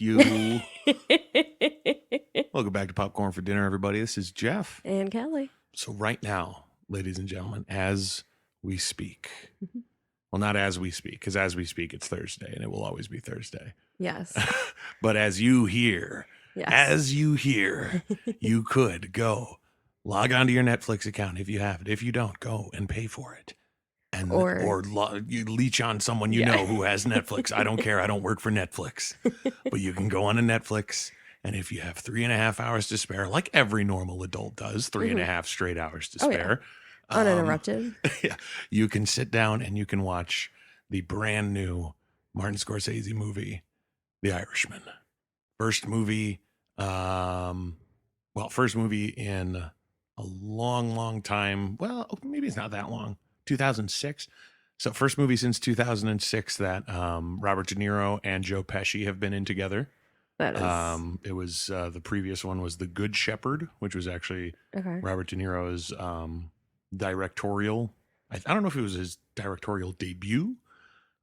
you. Welcome back to Popcorn for Dinner, everybody. This is Jeff. And Kelly. So right now, ladies and gentlemen, as we speak, well, not as we speak, because as we speak, it's Thursday, and it will always be Thursday. Yes. But as you hear, you could go log onto your Netflix account if you have it. If you don't, go and pay for it. And you leech on someone you know who has Netflix. I don't care. I don't work for Netflix. But you can go on to Netflix, and if you have 3.5 hours to spare, like every normal adult does, 3.5 straight hours to spare. Uninterrupted. You can sit down and you can watch the brand new Martin Scorsese movie, The Irishman. First movie in a long, long time. Well, maybe it's not that long. 2006. So first movie since 2006 that Robert De Niro and Joe Pesci have been in together. That is. It was the previous one was The Good Shepherd, which was actually Robert De Niro's directorial. I don't know if it was his directorial debut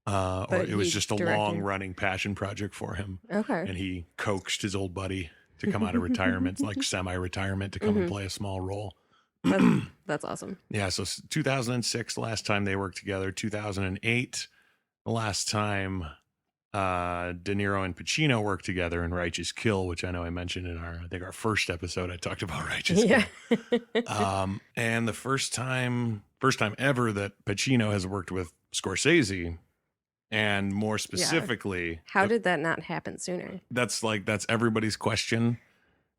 or it was just a long running passion project for him. Okay. And he coaxed his old buddy to come out of retirement, like semi-retirement, to come and play a small role. That's awesome. Yeah, so 2006, last time they worked together. 2008, the last time De Niro and Pacino worked together in Righteous Kill, which I know I mentioned in our first episode. I talked about Righteous Kill. And the first time ever that Pacino has worked with Scorsese, and more specifically, how did that not happen sooner? That's everybody's question.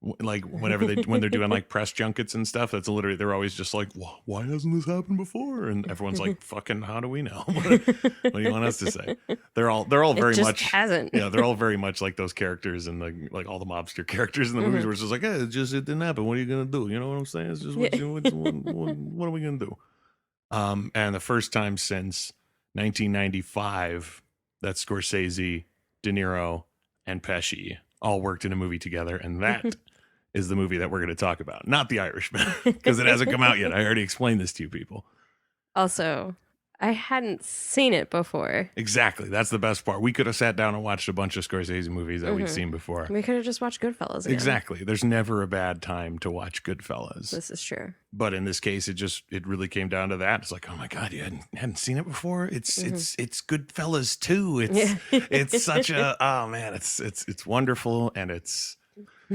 Like when they're doing like press junkets and stuff, that's literally, they're always just like, why hasn't this happened before? And everyone's like, fucking, how do we know? What do you want us to say? They're all very much hasn't. Yeah, they're all very much like those characters and like all the mobster characters in the movies where it's just like, it didn't happen. What are you gonna do? You know what I'm saying? It's just what are we gonna do? And the first time since 1995 that Scorsese, De Niro, and Pesci all worked in a movie together, and that is the movie that we're going to talk about, not The Irishman, because it hasn't come out yet. I already explained this to you people. Also, I hadn't seen it before. Exactly. That's the best part. We could have sat down and watched a bunch of Scorsese movies that we'd seen before. We could have just watched Goodfellas again. Exactly. There's never a bad time to watch Goodfellas. This is true. But in this case, it really came down to that. It's like, oh my God, you hadn't seen it before? It's Goodfellas too. It's such a, oh man, it's wonderful, and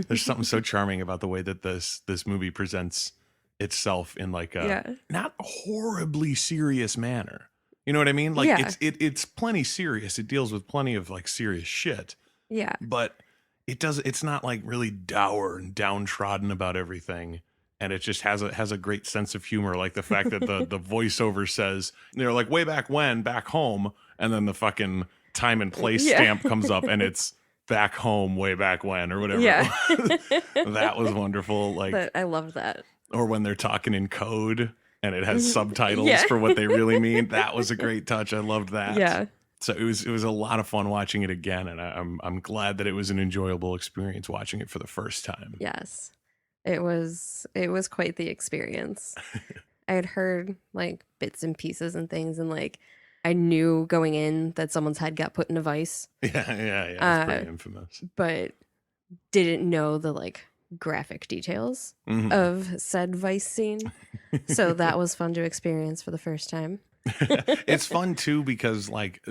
there's something so charming about the way that this movie presents itself in like a not horribly serious manner. You know what I mean? Like it's plenty serious. It deals with plenty of like serious shit. Yeah. But it's not like really dour and downtrodden about everything. And it just has a great sense of humor. Like the fact that the voiceover says, they're like, way back when, back home, and then the fucking time and place stamp comes up and it's back home, way back when, or whatever. Yeah. That was wonderful. Like, I loved that. Or when they're talking in code and it has subtitles for what they really mean. That was a great touch. I loved that. Yeah. So it was a lot of fun watching it again, and I'm glad that it was an enjoyable experience watching it for the first time. Yes. It was quite the experience. I had heard like bits and pieces and things, and like I knew going in that someone's head got put in a vice. Yeah. It's pretty infamous. But didn't know the like graphic details of said vice scene. So that was fun to experience for the first time. It's fun too because like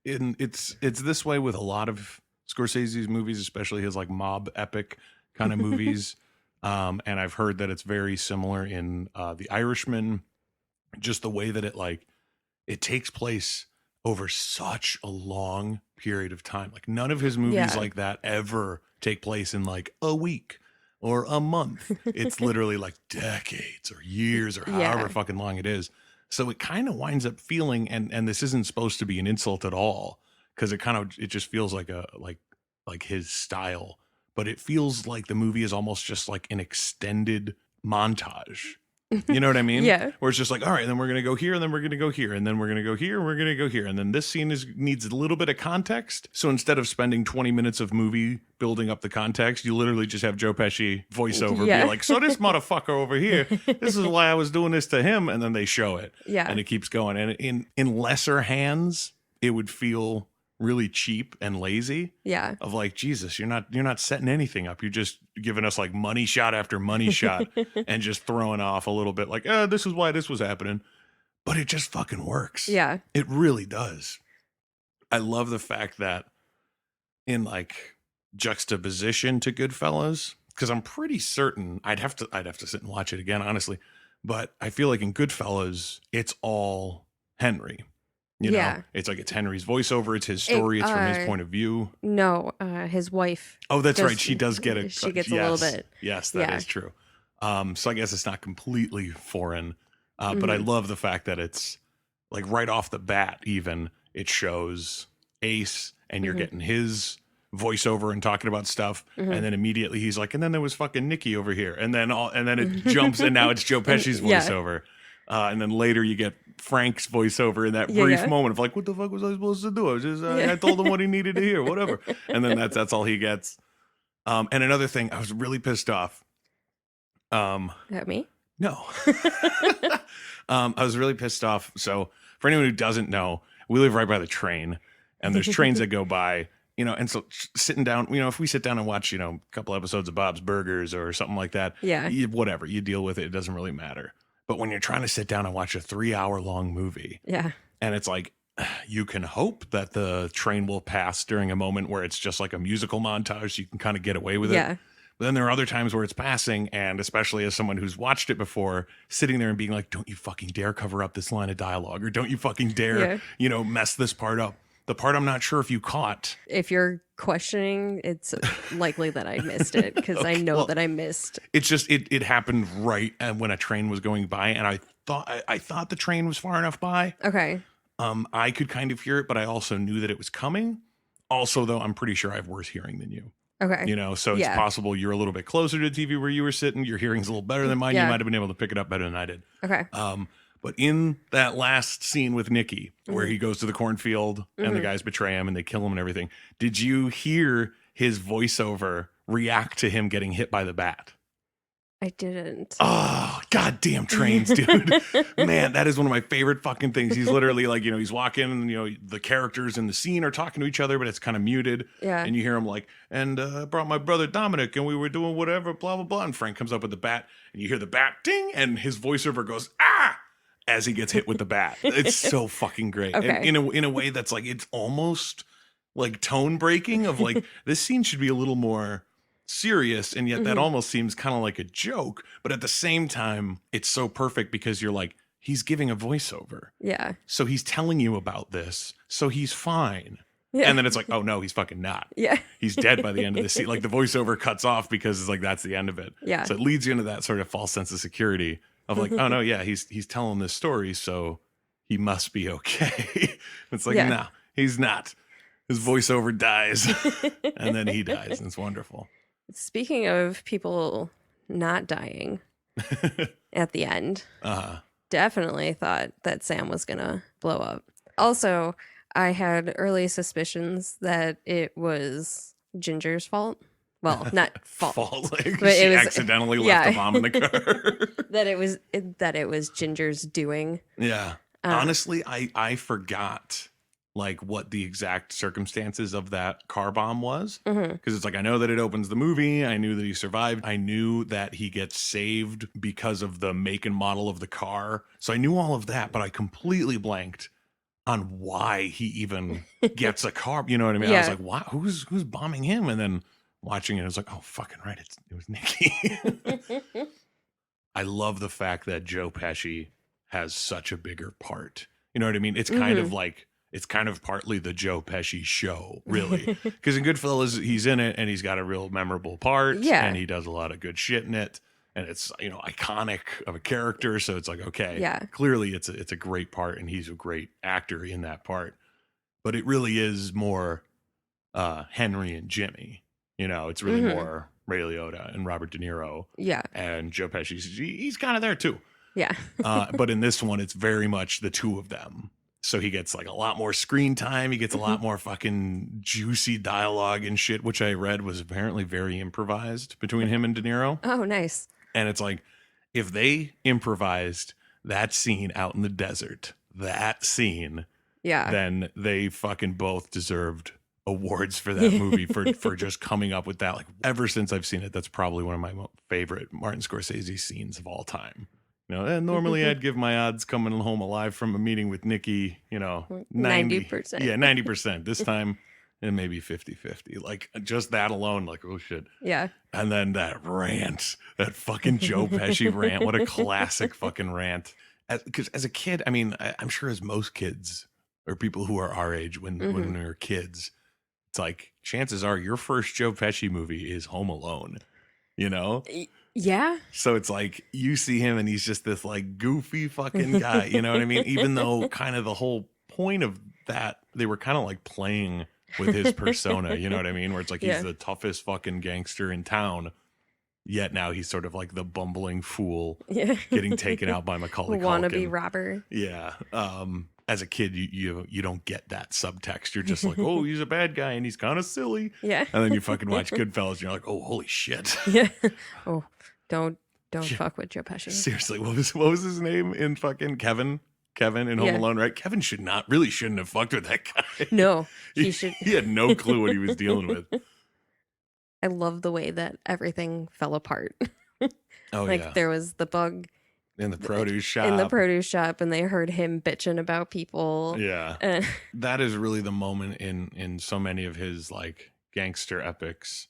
it's this way with a lot of Scorsese's movies, especially his like mob epic kind of movies. And I've heard that it's very similar in The Irishman, just the way that it takes place over such a long period of time. Like none of his movies like that ever take place in like a week or a month. It's literally like decades or years or however fucking long it is. So it kind of winds up feeling, and this isn't supposed to be an insult at all, because it just feels like his style, but it feels like the movie is almost just like an extended montage. You know what I mean? Yeah. Where it's just like, all right, then we're going to go here, and then we're going to go here, and then we're going to go here, and we're going to go here. And then this scene needs a little bit of context. So instead of spending 20 minutes of movie building up the context, you literally just have Joe Pesci voiceover be like, so this motherfucker over here, this is why I was doing this to him. And then they show it. Yeah. And it keeps going. And in lesser hands, it would feel really cheap and lazy. Yeah. Of like, Jesus, you're not setting anything up. You're just giving us like money shot after money shot and just throwing off a little bit like, this is why this was happening. But it just fucking works. Yeah. It really does. I love the fact that in like juxtaposition to Goodfellas, because I'm pretty certain I'd have to sit and watch it again, honestly. But I feel like in Goodfellas, it's all Henry. You know, it's like it's Henry's voiceover. It's his story. It's from his point of view. No, his wife. Oh, that's right. She does get a. She gets a little bit. Yes, that is true. So I guess it's not completely foreign, but I love the fact that it's like right off the bat. Even it shows Ace, and you're getting his voiceover and talking about stuff, and then immediately he's like, and then there was fucking Nikki over here, and then it jumps, and now it's Joe Pesci's voiceover. And then later you get Frank's voiceover in that brief moment of like, what the fuck was I supposed to do? I was just, I told him what he needed to hear, whatever. And then that's all he gets. And another thing, I was really pissed off. At me? No. I was really pissed off. So for anyone who doesn't know, we live right by the train, and there's trains that go by, you know, and so sitting down, you know, if we sit down and watch, you know, a couple episodes of Bob's Burgers or something like that, whatever, you deal with it. It doesn't really matter. But when you're trying to sit down and watch a 3-hour long movie, and it's like, you can hope that the train will pass during a moment where it's just like a musical montage, so you can kind of get away with it. But then there are other times where it's passing, and especially as someone who's watched it before, sitting there and being like, don't you fucking dare cover up this line of dialogue, or don't you fucking dare, you know, mess this part up. The part I'm not sure if you caught. If you're questioning, it's likely that I missed it, because I know that I missed. It's just it happened right when a train was going by, and I thought the train was far enough by. Okay. I could kind of hear it, but I also knew that it was coming. Also, though, I'm pretty sure I have worse hearing than you. Okay. You know, so it's possible you're a little bit closer to the TV where you were sitting. Your hearing's a little better than mine. You might have been able to pick it up better than I did. Okay. But in that last scene with Nikki, where he goes to the cornfield and the guys betray him and they kill him and everything, did you hear his voiceover react to him getting hit by the bat? I didn't. Oh, goddamn trains, dude. Man, that is one of my favorite fucking things. He's literally like, you know, he's walking and, you know, the characters in the scene are talking to each other, but it's kind of muted. Yeah. And you hear him like, and I brought my brother Dominic and we were doing whatever, blah, blah, blah. And Frank comes up with the bat and you hear the bat ding and his voiceover goes, ah, as he gets hit with the bat. It's so fucking great. Okay. And in a way that's like, it's almost like tone breaking of like, this scene should be a little more serious, and yet that almost seems kind of like a joke, but at the same time it's so perfect because you're like, he's giving a voiceover, so he's telling you about this, so he's fine, and then it's like, oh no, he's fucking not, he's dead by the end of the scene. Like the voiceover cuts off because it's like, that's the end of it, so it leads you into that sort of false sense of security of like, oh no, he's telling this story, so he must be okay. It's like, no, he's not. His voiceover dies and then he dies, and it's wonderful. Speaking of people not dying at the end, definitely thought that Sam was going to blow up. Also, I had early suspicions that it was Ginger's fault. Well, not fault. Like but she it was, accidentally left the bomb in the car. that it was Ginger's doing. Yeah. Honestly, I forgot like what the exact circumstances of that car bomb was, because it's like, I know that it opens the movie, I knew that he survived, I knew that he gets saved because of the make and model of the car, so I knew all of that, but I completely blanked on why he even gets a car, you know what I mean? I was like, wow, who's bombing him? And then watching it, I was like, oh fucking right, it was Nikki. I love the fact that Joe Pesci has such a bigger part, you know what I mean? It's kind of like, it's kind of partly the Joe Pesci show, really. Because in Goodfellas, he's in it and he's got a real memorable part. Yeah. And he does a lot of good shit in it. And it's, you know, iconic of a character. So it's like, okay, clearly it's a great part and he's a great actor in that part. But it really is more Henry and Jimmy. You know, it's really more Ray Liotta and Robert De Niro. Yeah. And Joe Pesci, he's kind of there too. Yeah. But in this one, it's very much the two of them. So he gets like a lot more screen time. He gets a lot more fucking juicy dialogue and shit, which I read was apparently very improvised between him and De Niro. Oh, nice. And it's like, if they improvised that scene out in the desert, that scene, then they fucking both deserved awards for that movie for just coming up with that. Like, ever since I've seen it, that's probably one of my favorite Martin Scorsese scenes of all time. You know, and normally I'd give my odds coming home alive from a meeting with Nikki, you know, 90%. Yeah, 90%. This time, and maybe 50-50. Like, just that alone, like, oh shit. Yeah. And then that rant, that fucking Joe Pesci rant. What a classic fucking rant. Because as a kid, I mean, I'm sure as most kids or people who are our age when we were kids, it's like, chances are your first Joe Pesci movie is Home Alone, you know? Yeah. So it's like, you see him and he's just this like goofy fucking guy, you know what I mean? Even though kind of the whole point of that, they were kind of like playing with his persona, you know what I mean? Where it's like, he's the toughest fucking gangster in town, yet now he's sort of like the bumbling fool getting taken out by Macaulay Culkin. Wannabe robber. Yeah. As a kid, you don't get that subtext. You're just like, oh, he's a bad guy and he's kind of silly. Yeah. And then you fucking watch Goodfellas and you're like, oh, holy shit. Yeah. Oh, don't fuck with Joe Pesci. Seriously, what was his name in fucking Kevin in Home Alone, right? Kevin shouldn't have fucked with that guy. No, he had no clue what he was dealing with. I love the way that everything fell apart. Oh, like there was the bug in the produce shop, and they heard him bitching about people. Yeah. That is really the moment in so many of his like gangster epics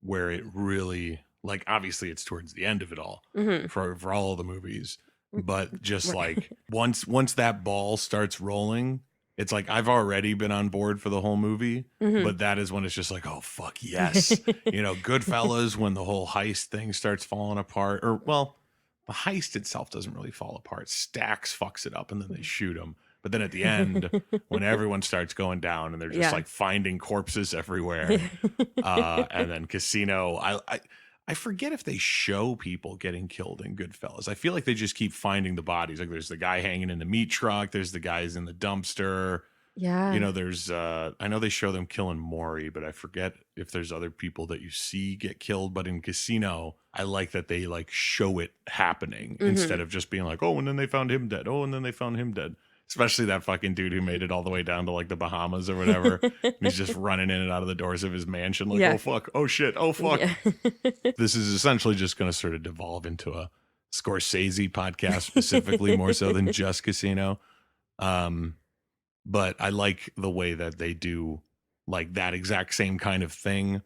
where it really, like, obviously it's towards the end of it all for all of the movies, but just like once that ball starts rolling, it's like, I've already been on board for the whole movie, but that is when it's just like, oh fuck yes. You know, Goodfellas, when the whole heist thing starts falling apart, or well, the heist itself doesn't really fall apart. Stax fucks it up and then they shoot him. But then at the end, when everyone starts going down and they're just like finding corpses everywhere, and then Casino, I forget if they show people getting killed in Goodfellas. I feel like they just keep finding the bodies. Like, there's the guy hanging in the meat truck. There's the guys in the dumpster. Yeah. You know, there's, I know they show them killing Maury, but I forget if there's other people that you see get killed. But in Casino, I like that they like show it happening instead of just being like, oh, and then they found him dead. Oh, and then they found him dead. Especially that fucking dude who made it all the way down to like the Bahamas or whatever. He's just running in and out of the doors of his mansion like, oh, fuck. Oh, shit. Oh, fuck. Yeah. This is essentially just going to sort of devolve into a Scorsese podcast specifically, more so than just Casino. But I like the way that they do like that exact same kind of thing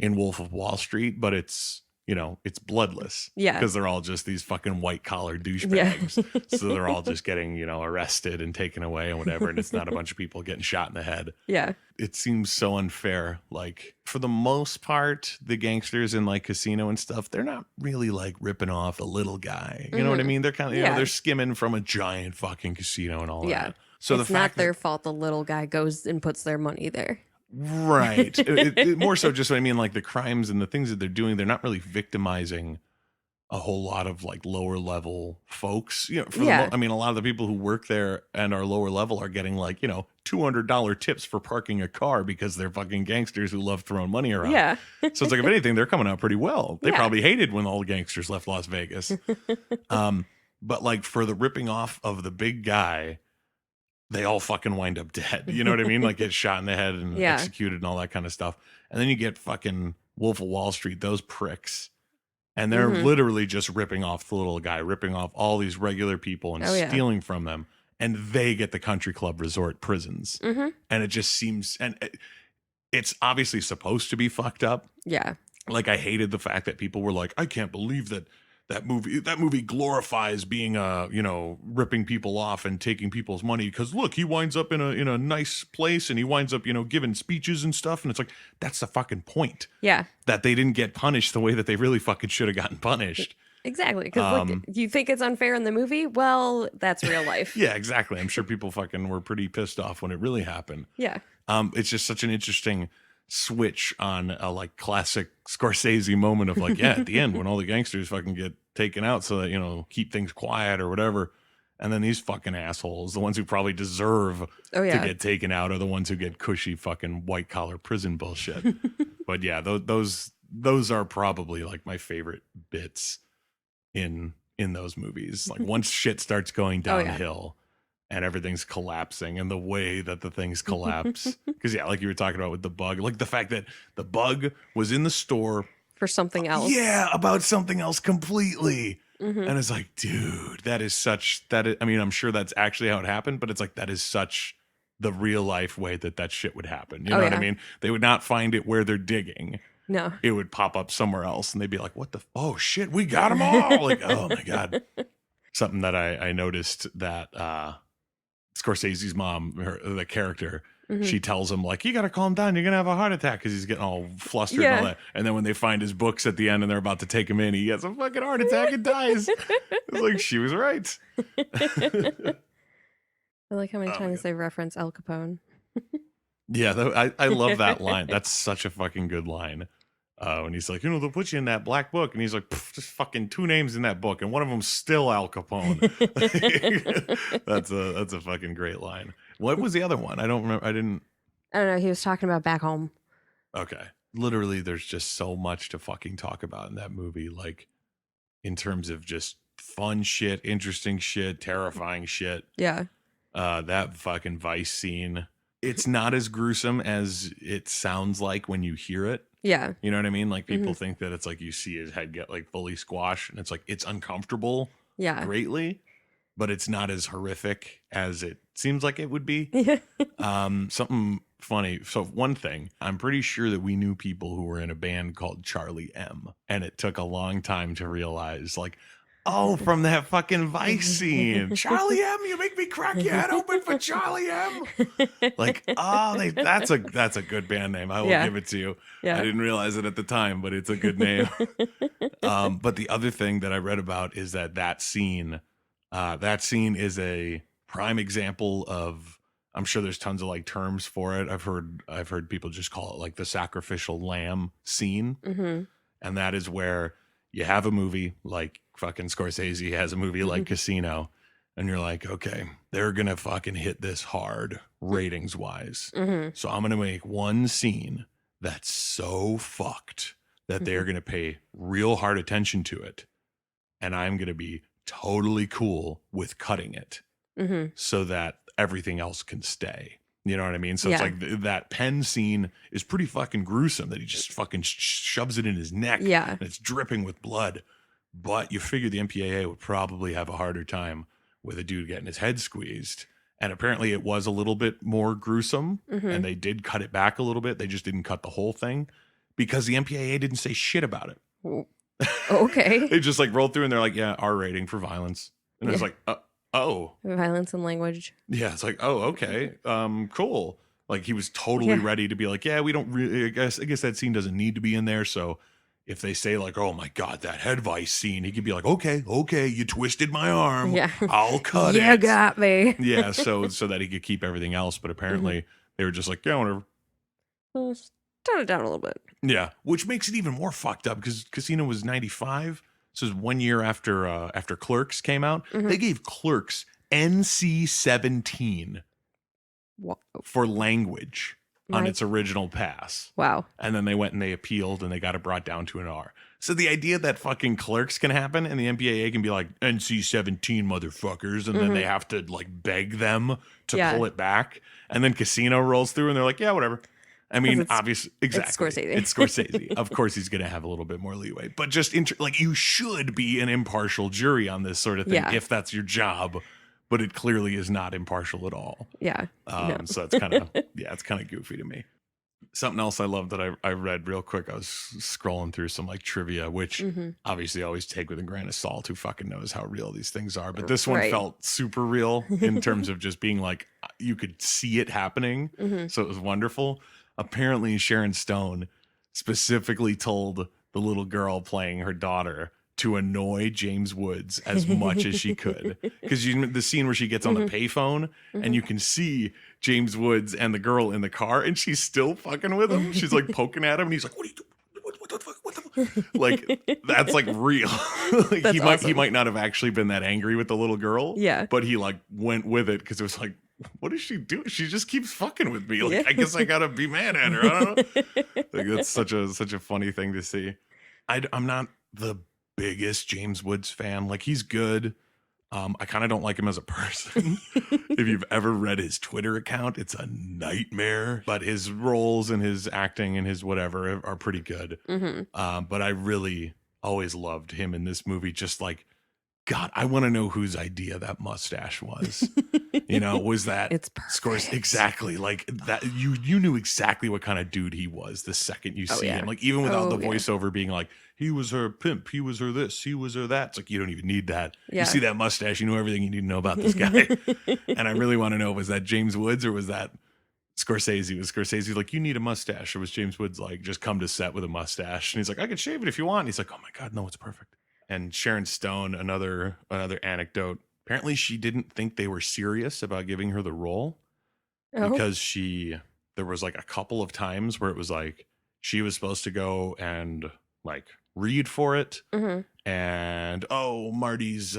in Wolf of Wall Street, but it's, you know, it's bloodless. Yeah. Because they're all just these fucking white collar douchebags. Yeah. So they're all just getting, you know, arrested and taken away and whatever. And it's not a bunch of people getting shot in the head. Yeah. It seems so unfair. Like, for the most part, the gangsters in like Casino and stuff, they're not really like ripping off a little guy. You know what I mean? They're kind of, you know, they're skimming from a giant fucking casino and all that. So it's not their fault the little guy goes and puts their money there. Right. it more so just what I mean, like the crimes and the things that they're doing, they're not really victimizing a whole lot of like lower level folks. You know, I mean, a lot of the people who work there and are lower level are getting like, you know, $200 tips for parking a car because they're fucking gangsters who love throwing money around. Yeah. So it's like, if anything, they're coming out pretty well. They probably hated when all the gangsters left Las Vegas. But like for the ripping off of the big guy, they all fucking wind up dead. You know what I mean? Like, get shot in the head and executed and all that kind of stuff. And then you get fucking Wolf of Wall Street, those pricks. And they're literally just ripping off the little guy, ripping off all these regular people and stealing from them. And they get the country club resort prisons. And it just seems, and it's obviously supposed to be fucked up. Yeah. Like, I hated the fact that people were like, I can't believe that movie glorifies being you know, ripping people off and taking people's money, because look, he winds up in a nice place and he winds up, you know, giving speeches and stuff, and it's like, that's the fucking point. Yeah. That they didn't get punished the way that they really fucking should have gotten punished. Exactly. Because you think it's unfair in the movie? Well, that's real life. Yeah, exactly. I'm sure people fucking were pretty pissed off when it really happened. Yeah. It's just such an interesting switch on a like classic Scorsese moment of like, yeah, at the end when all the gangsters fucking get taken out so that, you know, keep things quiet or whatever, and then these fucking assholes, the ones who probably deserve to get taken out, are the ones who get cushy fucking white collar prison bullshit. But yeah, those are probably like my favorite bits in those movies. Like, once shit starts going downhill and everything's collapsing, and the way that the things collapse. Because like you were talking about with the bug, like the fact that the bug was in the store for something else. Yeah, about something else completely. Mm-hmm. And it's like, dude, I mean, I'm sure that's actually how it happened, but it's like, that is such the real life way that shit would happen. You know what I mean? They would not find it where they're digging. No. It would pop up somewhere else and they'd be like, oh shit, we got them all. Like, oh my God. Something that I noticed that Scorsese's mom, the character, she tells him, like, you got to calm down. You're going to have a heart attack because he's getting all flustered and all that. And then when they find his books at the end and they're about to take him in, he gets a fucking heart attack and dies. It's like, she was right. I like how many times they reference Al Capone. Yeah, I love that line. That's such a fucking good line. When he's like, they'll put you in that black book. And he's like, just fucking 2 names in that book. And one of them's still Al Capone. That's a fucking great line. What was the other one? I don't remember. I don't know. He was talking about Back Home. Okay. Literally, there's just so much to fucking talk about in that movie. Like, in terms of just fun shit, interesting shit, terrifying shit. Yeah. That fucking Vice scene. It's not as gruesome as it sounds like when you hear it. Yeah. You know what I mean? Like, people think that it's like you see his head get like fully squashed, and it's like, it's uncomfortable greatly, but it's not as horrific as it seems like it would be. Something funny. So one thing, I'm pretty sure that we knew people who were in a band called Charlie M, and it took a long time to realize, like, oh, from that fucking Vice scene. Charlie M, you make me crack your head open for Charlie M. Like, oh, that's a good band name. I will give it to you. Yeah. I didn't realize it at the time, but it's a good name. But the other thing that I read about is that scene is a prime example of, I'm sure there's tons of like terms for it. I've heard people just call it like the sacrificial lamb scene. Mm-hmm. And that is where you have a movie like fucking Scorsese has a movie like Casino, and you're like, okay, they're going to fucking hit this hard ratings wise. Mm-hmm. So I'm going to make one scene that's so fucked that they're going to pay real hard attention to it. And I'm going to be totally cool with cutting it so that everything else can stay. You know what I mean? So it's like that pen scene is pretty fucking gruesome, that he just fucking shoves it in his neck. Yeah. And it's dripping with blood. But you figure the MPAA would probably have a harder time with a dude getting his head squeezed. And apparently it was a little bit more gruesome, and they did cut it back a little bit. They just didn't cut the whole thing because the MPAA didn't say shit about it. Okay. They just like rolled through and they're like, yeah, R rating for violence. And it's like, oh. Violence and language. Yeah, it's like, oh, okay. Cool. Like, he was totally ready to be like, yeah, we don't really, I guess that scene doesn't need to be in there. So if they say like, oh my God, that head vice scene, he could be like, okay, you twisted my arm. Yeah. I'll cut it. You got me. Yeah, so that he could keep everything else. But apparently they were just like, yeah, whatever. Tone it down a little bit. Yeah, which makes it even more fucked up because Casino was 95. So it was 1 year after Clerks came out. They gave Clerks NC-17 for language on its original pass. Wow. And then they went and they appealed and they got it brought down to an R. So the idea that fucking Clerks can happen and the MPAA can be like, NC-17 motherfuckers, and then they have to like beg them to pull it back. And then Casino rolls through and they're like, yeah, whatever. I mean, obviously, exactly. It's Scorsese. Of course, he's going to have a little bit more leeway. But just like, you should be an impartial jury on this sort of thing if that's your job. But it clearly is not impartial at all. Yeah. So it's kind of it's kind of goofy to me. Something else I love that I read real quick. I was scrolling through some like trivia, which obviously I always take with a grain of salt. Who fucking knows how real these things are? But this one felt super real in terms of just being like, you could see it happening. So it was wonderful. Apparently Sharon Stone specifically told the little girl playing her daughter to annoy James Woods as much as she could. Because the scene where she gets on the payphone and you can see James Woods and the girl in the car and she's still fucking with him. She's like poking at him and he's like, what are you doing? What the fuck? What the fuck? Like, that's like real. Like, he might not have actually been that angry with the little girl. Yeah. But he like went with it because it was like, what does she do? She just keeps fucking with me. Like, I guess I gotta be mad at her. I don't know. Like, that's such a funny thing to see. I'm not the biggest James Woods fan. Like, he's good. I kind of don't like him as a person. If you've ever read his Twitter account, it's a nightmare. But his roles and his acting and his whatever are pretty good. But I really always loved him in this movie. Just like, God, I want to know whose idea that mustache was. Was that It's perfect. Scores exactly like that? You knew exactly what kind of dude he was the second you see him. Like even without the voiceover being like, he was her pimp, he was her this, he was her that. It's like you don't even need that. You see that mustache, you know everything you need to know about this guy. And I really want to know, was that James Woods or was that Scorsese? Was Scorsese like, you need a mustache? Or was James Woods like, just come to set with a mustache? And he's like, I can shave it if you want. And he's like, oh my God, no, it's perfect. And Sharon Stone, another anecdote. Apparently, she didn't think they were serious about giving her the role because there was like a couple of times where it was like she was supposed to go and like read for it, and Marty's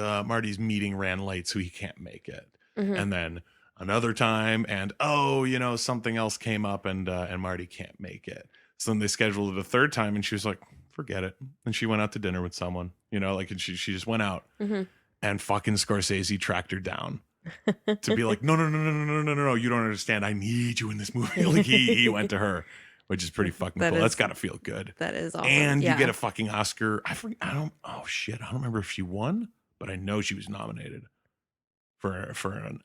meeting ran late, so he can't make it. And then another time, and something else came up, and Marty can't make it. So then they scheduled it a third time, and she was like, forget it. And she went out to dinner with someone, and she just went out, and fucking Scorsese tracked her down to be like, no, you don't understand. I need you in this movie. Like he went to her, which is pretty fucking cool. That's got to feel good. That is awesome. And you get a fucking Oscar. I don't remember if she won, but I know she was nominated for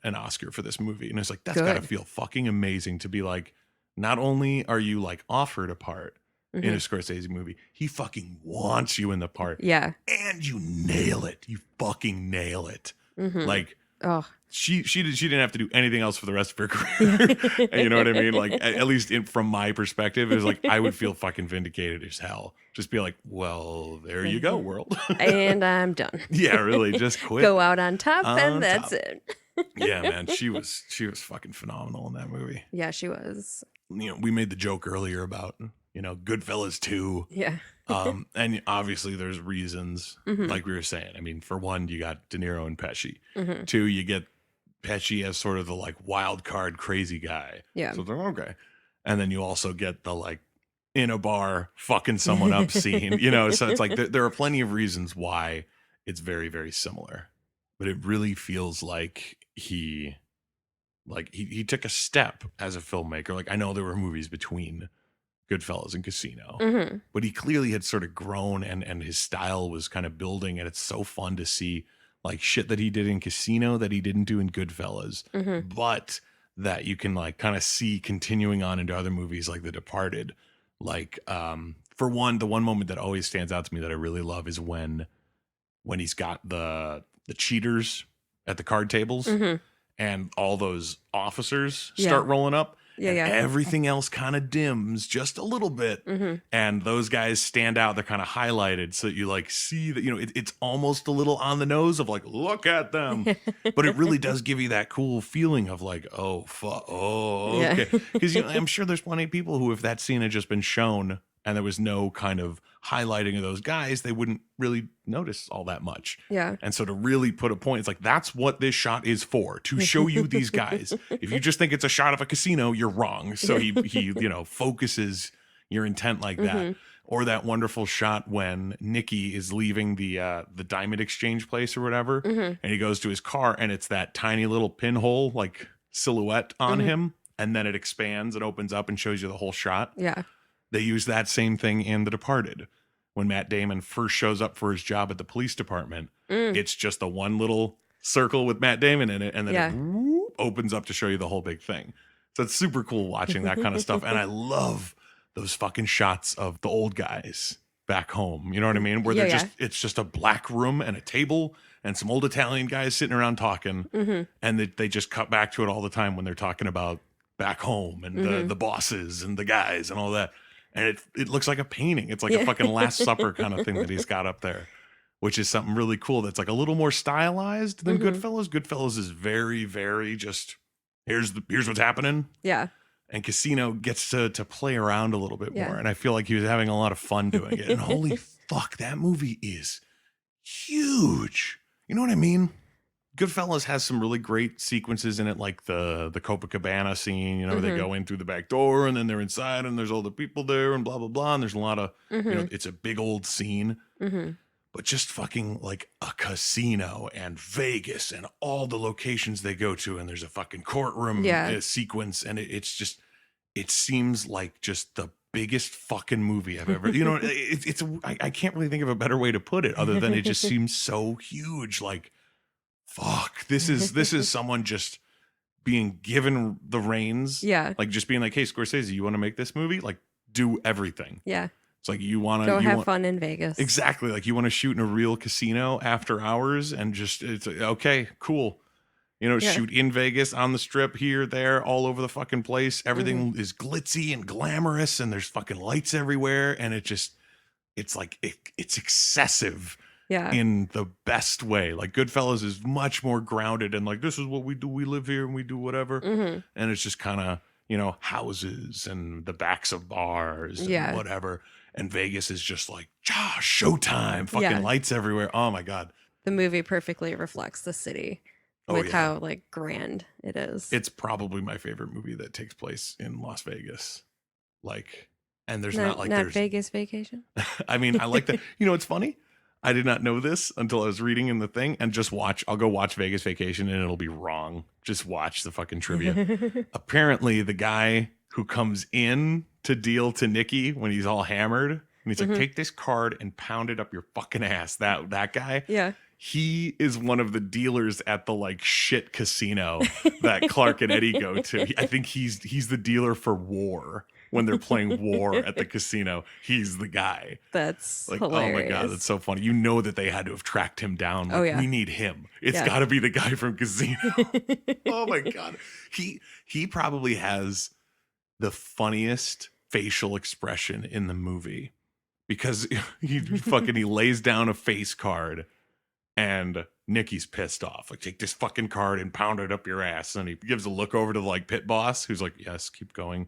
an Oscar for this movie. And it's like, that's got to feel fucking amazing to be like, not only are you like offered a part in a Scorsese movie, he fucking wants you in the part. Yeah. And you nail it. You fucking nail it. Like, she didn't have to do anything else for the rest of her career. And you know what I mean? Like, at least from my perspective, it was like, I would feel fucking vindicated as hell. Just be like, well, there you go, world. And I'm done. Yeah, really. Just quit. Go out on top, and that's it. Yeah, man. She was fucking phenomenal in that movie. Yeah, she was. We made the joke earlier about, Goodfellas 2. Yeah. And obviously there's reasons, like we were saying. I mean, for one, you got De Niro and Pesci. 2, you get Pesci as sort of the like wild card crazy guy. Yeah. So they're okay. And then you also get the like in a bar fucking someone up scene, so it's like there are plenty of reasons why it's very, very similar. But it really feels like he took a step as a filmmaker. Like I know there were movies between Goodfellas and Casino, but he clearly had sort of grown and his style was kind of building, and it's so fun to see like shit that he did in Casino that he didn't do in Goodfellas, but that you can like kind of see continuing on into other movies like The Departed. Like for one, the one moment that always stands out to me that I really love is when he's got the cheaters at the card tables and all those officers start rolling up. Yeah. Everything else kind of dims just a little bit. And those guys stand out. They're kind of highlighted so that you like see that, it's almost a little on the nose of like, look at them. But it really does give you that cool feeling of like, oh, fuck. Oh, okay. Because I'm sure there's plenty of people who, if that scene had just been shown and there was no kind of highlighting of those guys, they wouldn't really notice all that much. Yeah. And so to really put a point, it's like, that's what this shot is for, to show you these guys. If you just think it's a shot of a casino, you're wrong. So he focuses your intent like that. Or that wonderful shot when Nicky is leaving the diamond exchange place or whatever, and he goes to his car and it's that tiny little pinhole like silhouette on him, and then it expands and opens up and shows you the whole shot. Yeah. They use that same thing in The Departed. When Matt Damon first shows up for his job at the police department, it's just the one little circle with Matt Damon in it, and then it opens up to show you the whole big thing. So it's super cool watching that kind of stuff. And I love those fucking shots of the old guys back home. You know what I mean? Where they're it's just a black room and a table and some old Italian guys sitting around talking. And they just cut back to it all the time when they're talking about back home and the bosses and the guys and all that. And it looks like a painting. It's like a fucking Last Supper kind of thing that he's got up there, which is something really cool. That's like a little more stylized than Goodfellas. Goodfellas is very, very just, here's what's happening. Yeah. And Casino gets to play around a little bit more. And I feel like he was having a lot of fun doing it. And holy fuck, that movie is huge. You know what I mean? Goodfellas has some really great sequences in it, like the Copacabana scene, where they go in through the back door and then they're inside and there's all the people there and blah, blah, blah. And there's a lot of, it's a big old scene. but just fucking like a casino and Vegas and all the locations they go to, and there's a fucking courtroom sequence, and it seems like just the biggest fucking movie I've ever, I can't really think of a better way to put it other than it just seems so huge. Like, fuck, this is someone just being given the reins. Yeah. Like just being like, hey, Scorsese, you want to make this movie? Like, do everything. Yeah. It's like you want to go have fun in Vegas. Exactly. Like you want to shoot in a real casino after hours and just, it's okay, cool. Shoot in Vegas, on the strip, here, there, all over the fucking place. Everything is glitzy and glamorous and there's fucking lights everywhere. And it's like, it's excessive in the best way. Like Goodfellas is much more grounded and like, this is what we do. We live here and we do whatever. And it's just kind of, houses and the backs of bars and whatever. And Vegas is just like, showtime, fucking lights everywhere. Oh my God. The movie perfectly reflects the city with how like grand it is. It's probably my favorite movie that takes place in Las Vegas. Like, and there's not Vegas Vacation. I mean, I like that. It's funny. I did not know this until I was reading in the thing, and I'll go watch Vegas Vacation and it'll be wrong. Just watch the fucking trivia. Apparently the guy who comes in to deal to Nicky when he's all hammered and he's like, take this card and pound it up your fucking ass. That guy. Yeah. He is one of the dealers at the like shit casino that Clark and Eddie go to. I think he's the dealer for War. When they're playing War at the casino, he's the guy. That's like, hilarious. Oh my God, that's so funny. That they had to have tracked him down. Like, we need him. It's got to be the guy from Casino. Oh my God. He probably has the funniest facial expression in the movie because he lays down a face card and Nicky's pissed off. Like, take this fucking card and pound it up your ass. And he gives a look over to the like pit boss who's like, yes, keep going.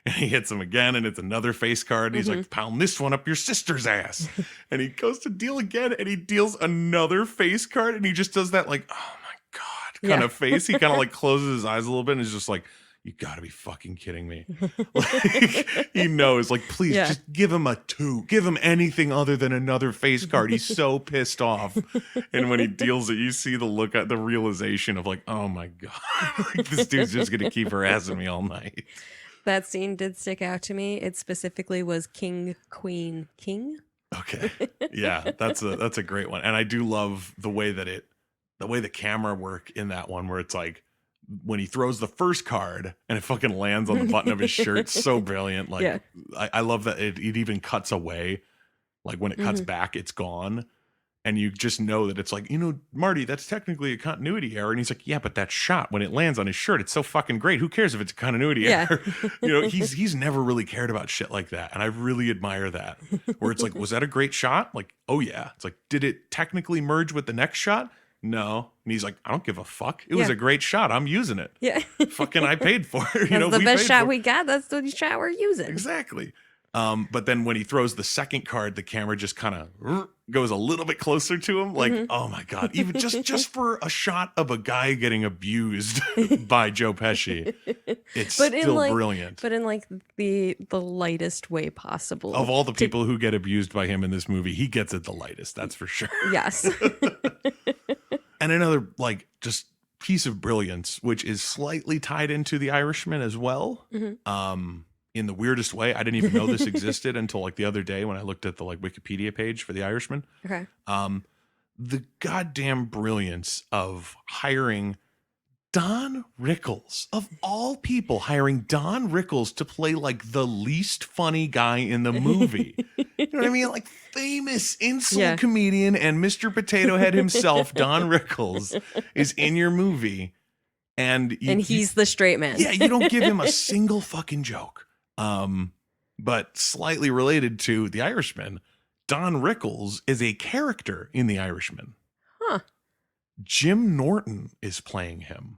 And he hits him again, and it's another face card. And he's like, pound this one up your sister's ass. And he goes to deal again, and he deals another face card, and he just does that like, oh my God kind of face. He kind of like closes his eyes a little bit and is just like, you gotta be fucking kidding me. Like, he knows, like, please just give him a 2. Give him anything other than another face card. He's so pissed off. And when he deals it, you see the look at the realization of like, oh my God, like, this dude's just gonna keep harassing me all night. That scene did stick out to me. It specifically was King, Queen, King. Okay. Yeah, that's a great one. And I do love the way the camera work in that one where it's like when he throws the first card and it fucking lands on the button of his shirt. So brilliant. Like I love that it even cuts away. Like when it cuts back, it's gone. And you just know that it's like, Marty, that's technically a continuity error. And he's like, yeah, but that shot when it lands on his shirt, it's so fucking great. Who cares if it's a continuity error? He's never really cared about shit like that. And I really admire that. Where it's like, was that a great shot? Like, oh yeah. It's like, did it technically merge with the next shot? No. And he's like, I don't give a fuck. It was a great shot. I'm using it. Yeah. Fucking I paid for it. That's the best shot we got. That's the shot we're using. Exactly. But then when he throws the second card, the camera just kind of goes a little bit closer to him. Like, oh my God, even just for a shot of a guy getting abused by Joe Pesci, it's still brilliant. But in like the lightest way possible. Of all the people who get abused by him in this movie, he gets it the lightest. That's for sure. Yes. And another like just piece of brilliance, which is slightly tied into The Irishman as well. In the weirdest way. I didn't even know this existed until like the other day when I looked at the like Wikipedia page for The Irishman. Okay. The goddamn brilliance of hiring Don Rickles, of all people, hiring Don Rickles to play like the least funny guy in the movie. You know what I mean? Like famous insult comedian and Mr. Potato Head himself, Don Rickles, is in your movie. And he's the straight man. Yeah, you don't give him a single fucking joke. But slightly related to The Irishman, Don Rickles is a character in The Irishman. Huh. Jim Norton is playing him.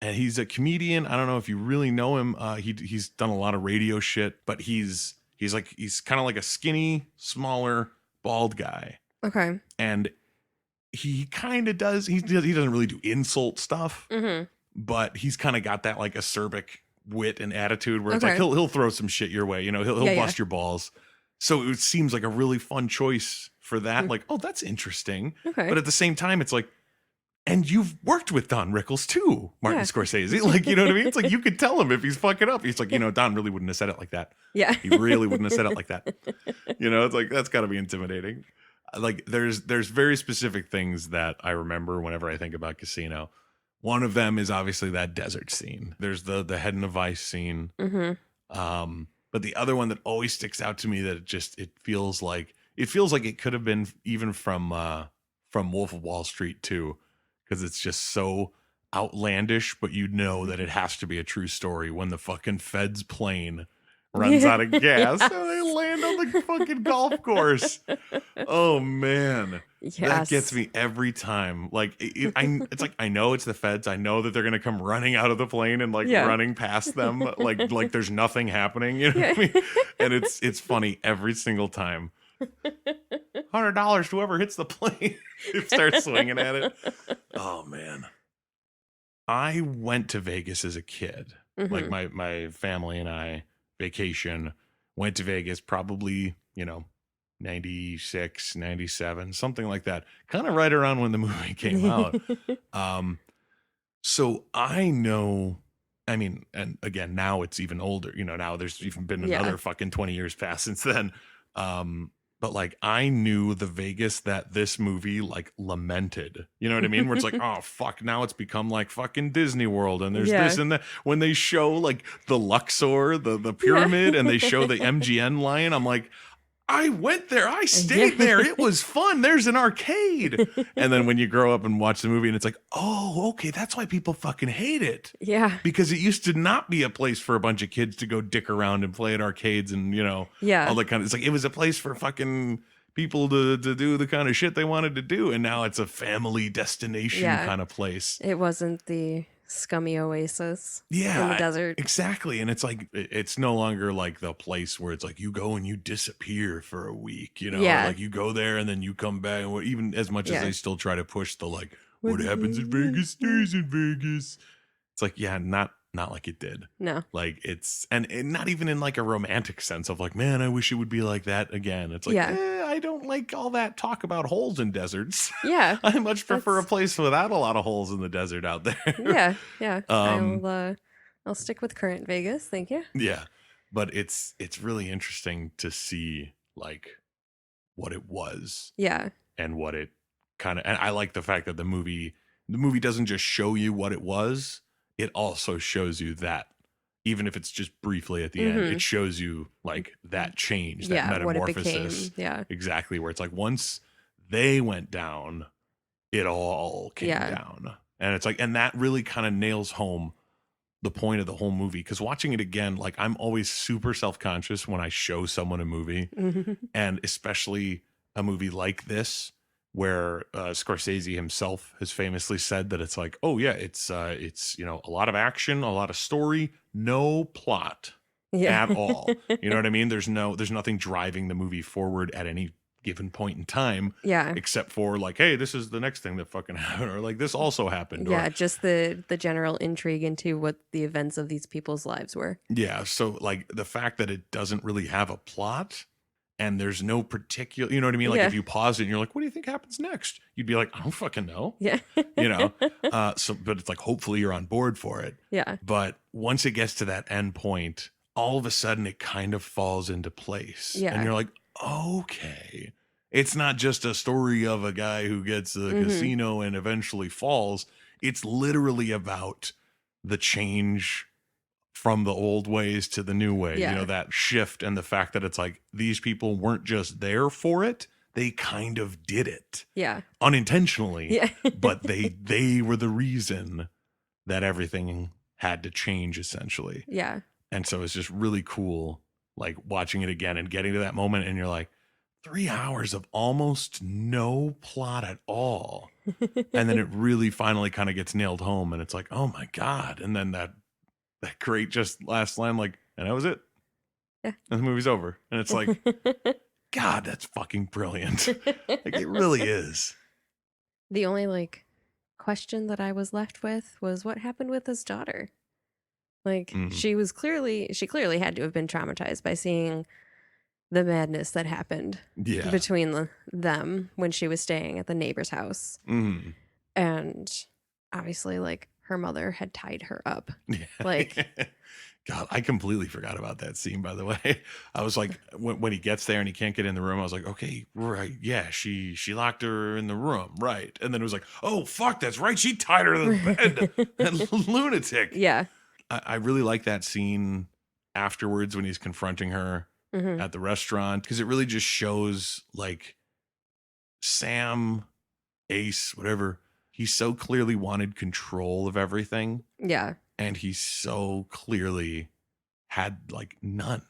And he's a comedian. I don't know if you really know him. He's done a lot of radio shit, but he's kind of like a skinny, smaller, bald guy. Okay. And he kind of does, he doesn't really do insult stuff, but he's kind of got that like acerbic wit and attitude where it's like he'll throw some shit your way, he'll bust your balls. So it seems like a really fun choice for that. Like, oh, that's interesting. Okay. But at the same time, it's like, and you've worked with Don Rickles too, Martin Scorsese. Like, you know what I mean? It's like, you could tell him if he's fucking up. He's like, Don really wouldn't have said it like that. Yeah. He really wouldn't have said it like that. It's like, that's got to be intimidating. Like, there's very specific things that I remember whenever I think about Casino. One of them is obviously that desert scene. There's the head in a vice scene. Mm-hmm. But the other one that always sticks out to me that it feels like it could have been even from Wolf of Wall Street too. Because it's just so outlandish, but you know that it has to be a true story when the fucking Fed's plane runs out of gas and they land on the fucking golf course. Oh, man. Yes. That gets me every time. Like, it's like, I know it's the Feds. I know that they're going to come running out of the plane and like running past them. Like there's nothing happening. You know what I mean? And it's funny every single time. $100 to whoever hits the plane. It starts swinging at it. Oh man, I went to Vegas as a kid. Like my family and I vacation went to Vegas probably 96 97, something like that, kind of right around when the movie came out. So I know, I mean, and again, now it's even older, now there's even been another fucking 20 years past since then. But like, I knew the Vegas that this movie like lamented, you know what I mean? Where it's like, oh fuck, now it's become like fucking Disney World, and there's this and that. When they show like the Luxor, the pyramid, and they show the MGM lion, I'm like, I went there. I stayed there. It was fun. There's an arcade. And then when you grow up and watch the movie and it's like, oh, okay, that's why people fucking hate it. Yeah. Because it used to not be a place for a bunch of kids to go dick around and play at arcades and, all that kind of, it's like, it was a place for fucking people to do the kind of shit they wanted to do. And now it's a family destination kind of place. It wasn't the scummy oasis in the desert. Exactly. And it's like, it's no longer like the place where it's like you go and you disappear for a week, like you go there and then you come back, and even as much as they still try to push the like, what happens in Vegas stays in Vegas. It's like, not like it did. No. Like it's, and not even in like a romantic sense of like, man, I wish it would be like that again. It's like, I don't like all that talk about holes in deserts. Yeah. I much prefer a place without a lot of holes in the desert out there. Yeah. I'll stick with current Vegas. Thank you. Yeah. But it's really interesting to see like what it was. Yeah. And what it kind of, and I like the fact that the movie doesn't just show you what it was. It also shows you that, even if it's just briefly at the end, it shows you like that change, that metamorphosis. What it became. Yeah. Exactly. Where it's like, once they went down, it all came down. And it's like, and that really kind of nails home the point of the whole movie. Because watching it again, like, I'm always super self-conscious when I show someone a movie, and especially a movie like this, where Scorsese himself has famously said that it's like, oh yeah, it's a lot of action, a lot of story, no plot at all. You know what I mean? There's nothing driving the movie forward at any given point in time. Yeah. Except for like, hey, this is the next thing that fucking happened, or like this also happened. Yeah, or, just the general intrigue into what the events of these people's lives were. Yeah. So like the fact that it doesn't really have a plot. And there's no particular, you know what I mean? Like if you pause it and you're like, what do you think happens next? You'd be like, I don't fucking know. Yeah. But it's like, hopefully you're on board for it. Yeah. But once it gets to that end point, all of a sudden it kind of falls into place. Yeah. And you're like, okay. It's not just a story of a guy who gets a casino and eventually falls. It's literally about the change from the old ways to the new way, that shift, and the fact that it's like these people weren't just there for it, they kind of did it. Yeah. Unintentionally. Yeah. But they were the reason that everything had to change, essentially. Yeah. And so it's just really cool, like watching it again and getting to that moment, and you're like, 3 hours of almost no plot at all. And then it really finally kind of gets nailed home, and it's like, oh my God. And then that great just last line, like, and that was it. Yeah. And the movie's over. And it's like, God, that's fucking brilliant. Like, it really is. The only like question that I was left with was what happened with his daughter. Like she clearly had to have been traumatized by seeing the madness that happened Yeah. between them when she was staying at the neighbor's house. Mm-hmm. And obviously, like, her mother had tied her up. Yeah. Like, God, I completely forgot about that scene, by the way. I was like, when he gets there and he can't get in the room, I was like, okay, right. Yeah, she locked her in the room. Right. And then it was like, oh, fuck, that's right. She tied her to the bed. That lunatic. yeah. I really like that scene afterwards when he's confronting her at the restaurant, because it really just shows like Sam, Ace, whatever, he so clearly wanted control of everything. Yeah. And he so clearly had like none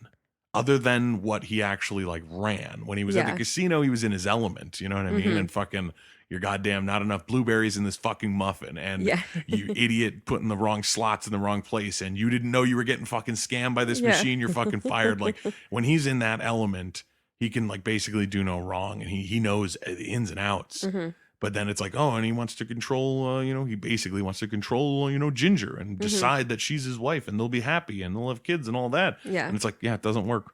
other than what he actually like ran. When he was at the casino, he was in his element, you know what I mean? And fucking, you're goddamn not enough blueberries in this fucking muffin. And you idiot putting the wrong slots in the wrong place. And you didn't know you were getting fucking scammed by this machine. You're fucking fired. Like when he's in that element, he can like basically do no wrong. And he knows the ins and outs. But then it's like, oh, and he wants to control, he basically wants to control, Ginger and decide that she's his wife and they'll be happy and they'll have kids and all that. Yeah. And it's like, yeah, it doesn't work.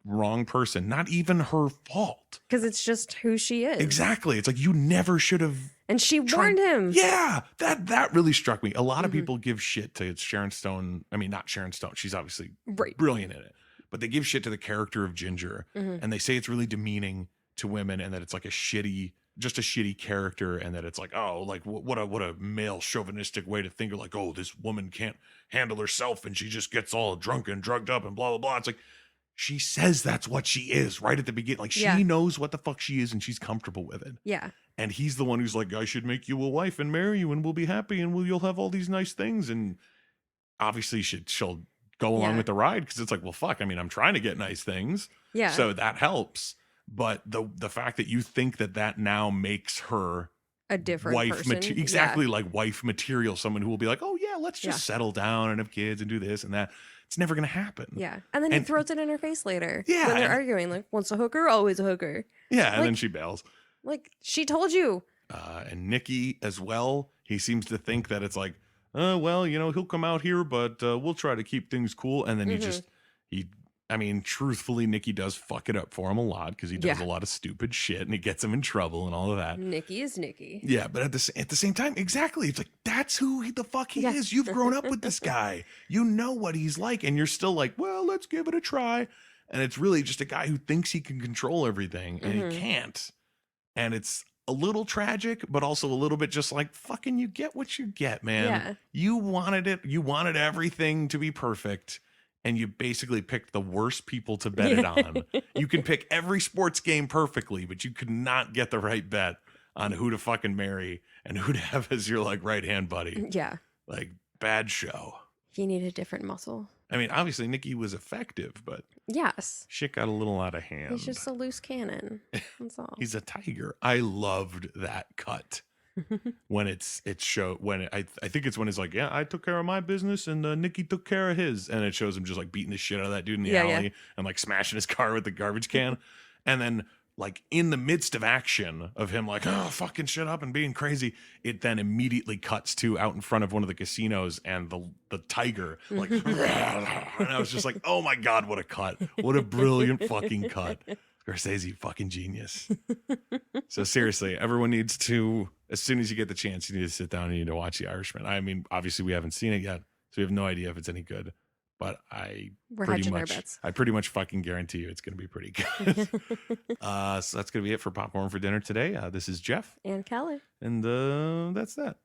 Wrong person. Not even her fault. Because it's just who she is. Exactly. It's like, you never should have. And she warned him. Yeah. That really struck me. A lot of people give shit to Sharon Stone. I mean, not Sharon Stone. She's obviously brilliant in it. But they give shit to the character of Ginger. And they say it's really demeaning to women and that it's like a shitty character, and that it's like, oh, like what a male chauvinistic way to think of, like, oh, this woman can't handle herself and she just gets all drunk and drugged up and blah blah blah. It's like, she says that's what she is right at the beginning. Like, she knows what the fuck she is and she's comfortable with it. Yeah. And he's the one who's like, I should make you a wife and marry you and we'll be happy and you'll have all these nice things. And obviously she'll go along with the ride, because it's like, well, fuck, I mean, I'm trying to get nice things. Yeah. So that helps. But the fact that you think that now makes her a different wife person. Exactly, like wife material, someone who will be like, oh yeah, let's just settle down and have kids and do this and that. It's never gonna happen. Yeah. And then he throws it in her face later. Yeah. When they're arguing, like, once a hooker, always a hooker. Yeah, and then she bails. Like, she told you. And Nicky as well, he seems to think that it's like, well, he'll come out here, but we'll try to keep things cool. And then I mean, truthfully, Nicky does fuck it up for him a lot, because he does a lot of stupid shit and he gets him in trouble and all of that. Nicky is Nicky. Yeah, but at the same time, exactly. It's like, that's who the fuck he is. You've grown up with this guy. You know what he's like, and you're still like, well, let's give it a try. And it's really just a guy who thinks he can control everything, and he can't. And it's a little tragic, but also a little bit just like, fucking, you get what you get, man. Yeah. You wanted it. You wanted everything to be perfect. And you basically picked the worst people to bet it on. You can pick every sports game perfectly, but you could not get the right bet on who to fucking marry and who to have as your like right-hand buddy. Yeah. Like, bad show. He needed different muscle. I mean, obviously Nicky was effective, but shit got a little out of hand. He's just a loose cannon. That's all. He's a tiger. I loved that cut. When I think it's when it's like, yeah, I took care of my business and Nicky took care of his, and it shows him just like beating the shit out of that dude in the alley and like smashing his car with the garbage can. And then like in the midst of action of him like, oh, fucking shit up and being crazy, it then immediately cuts to out in front of one of the casinos and the tiger like and I was just like, oh my God, what a cut. What a brilliant fucking cut. Scorsese, fucking genius. So seriously, everyone needs to, as soon as you get the chance, you need to sit down and you need to watch The Irishman. I mean, obviously we haven't seen it yet, so we have no idea if it's any good. But I pretty much fucking guarantee you it's going to be pretty good. So that's going to be it for Popcorn for Dinner today. This is Jeff. And Kelly. And that's that.